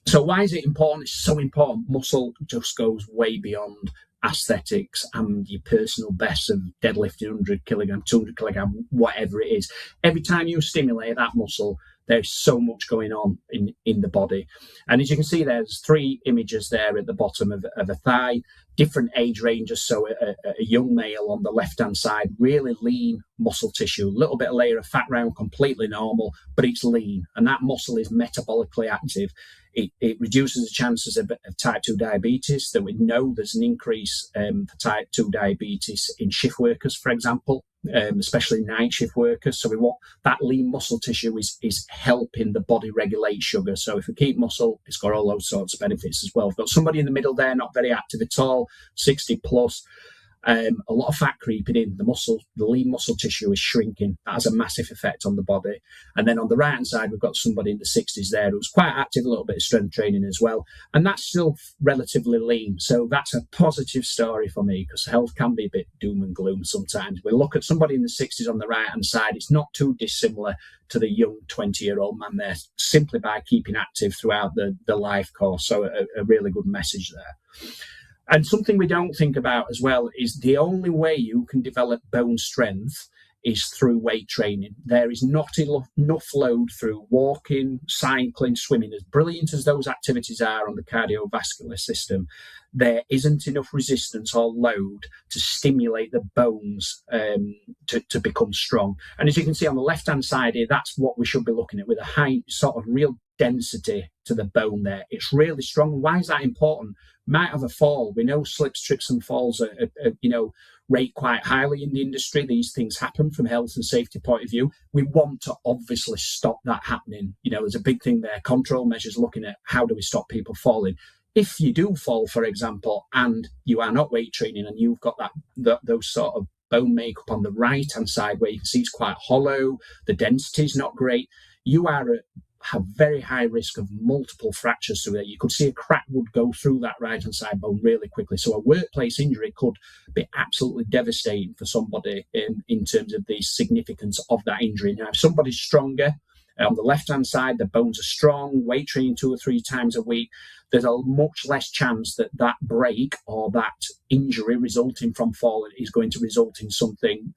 So why is it important? It's so important. Muscle just goes way beyond aesthetics and your personal best of deadlifting 100 kilogram, 200 kilogram, whatever it is. Every time you stimulate that muscle, there's so much going on in the body. And as you can see, there's 3 images there at the bottom of a thigh, different age ranges. So a young male on the left-hand side, really lean muscle tissue, a little bit of layer of fat around, completely normal, but it's lean. And that muscle is metabolically active. It reduces the chances of type 2 diabetes, that we know there's an increase for type 2 diabetes in shift workers, for example, especially night shift workers. So we want that lean muscle tissue is helping the body regulate sugar. So if we keep muscle, it's got all those sorts of benefits as well. We've got somebody in the middle there, not very active at all, 60 plus. A lot of fat creeping in, the lean muscle tissue is shrinking. That has a massive effect on the body. And then on the right hand side, we've got somebody in the 60s there who's quite active, a little bit of strength training as well. And that's still relatively lean. So that's a positive story for me, because health can be a bit doom and gloom sometimes. We look at somebody in the 60s on the right hand side, it's not too dissimilar to the young 20-year-old man there, simply by keeping active throughout the life course. So a really good message there. And something we don't think about as well is the only way you can develop bone strength is through weight training. There is not enough load through walking, cycling, swimming. As brilliant as those activities are on the cardiovascular system, there isn't enough resistance or load to stimulate the bones to become strong. And as you can see on the left-hand side here, that's what we should be looking at, with a high sort of real density to the bone there. It's really strong. Why is that important? Might have a fall. We know slips, trips and falls are rate quite highly in the industry. These things happen from health and safety point of view. We want to obviously stop that happening. There's a big thing there, control measures, looking at how do we stop people falling. If you do fall, for example, and you are not weight training and you've got those sort of bone makeup on the right hand side where you can see it's quite hollow, the density is not great, you have very high risk of multiple fractures through there. You could see a crack would go through that right-hand side bone really quickly. So a workplace injury could be absolutely devastating for somebody in terms of the significance of that injury. Now, if somebody's stronger, on the left-hand side, the bones are strong, weight training 2 or 3 times a week, there's a much less chance that break or that injury resulting from falling is going to result in something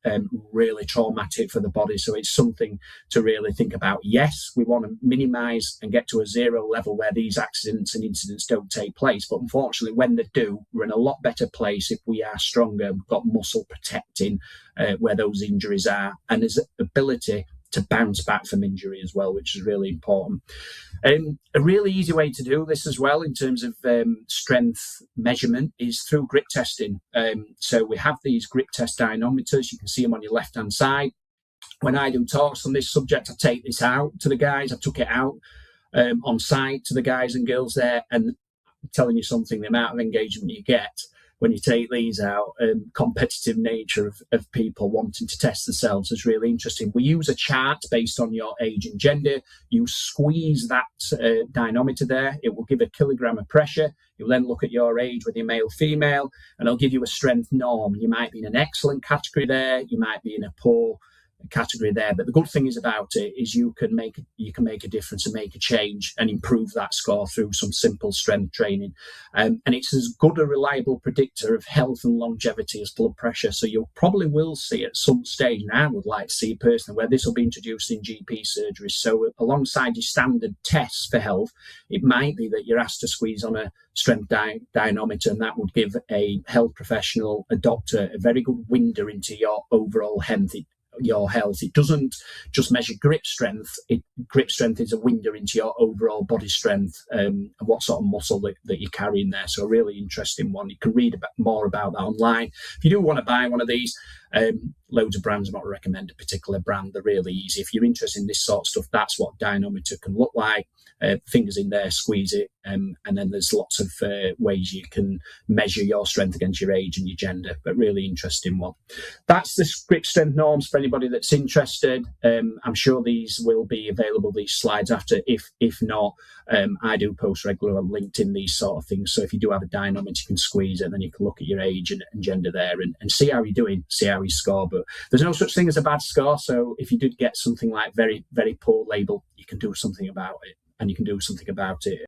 really traumatic for the body. So it's something to really think about. Yes, we want to minimise and get to a 0 level where these accidents and incidents don't take place. But unfortunately, when they do, we're in a lot better place if we are stronger, we've got muscle protecting where those injuries are, and there's ability to bounce back from injury as well, which is really important. A really easy way to do this as well in terms of strength measurement is through grip testing. So we have these grip test dynamometers. You can see them on your left-hand side. When I do talks on this subject, I take this out to the guys. I took it out on site to the guys and girls there, and I'm telling you something, the amount of engagement you get when you take these out, competitive nature of people wanting to test themselves is really interesting. We use a chart based on your age and gender. You squeeze that dynamometer there. It will give a kilogram of pressure. You'll then look at your age, whether you're male, female, and it'll give you a strength norm. You might be in an excellent category there. You might be in a poor category there. But the good thing is about it is you can make a difference and make a change and improve that score through some simple strength training. And it's as good a reliable predictor of health and longevity as blood pressure. So you probably will see at some stage, and I would like to see personally, where this will be introduced in GP surgeries. So alongside your standard tests for health, it might be that you're asked to squeeze on a strength dynamometer, and that would give a health professional, a doctor, a very good window into your overall health. It doesn't just measure grip strength. Grip strength is a window into your overall body strength and what sort of muscle that you're carrying there. So a really interesting one. You can read more about that online. If you do want to buy one of these, loads of brands. I'm not recommend a particular brand. They're really easy. If you're interested in this sort of stuff, that's what dynamometer can look like. Fingers in there, squeeze it, and then there's lots of ways you can measure your strength against your age and your gender, but really interesting one. That's the grip strength norms for anybody that's interested. I'm sure these will be available, these slides, after. If not, I do post regularly on LinkedIn these sort of things. So if you do have a dynamometer, you can squeeze it, and then you can look at your age and gender there and see how you're doing, see how you score. But there's no such thing as a bad score. So if you did get something like very, very poor label, you can do something about it. And you can do something about it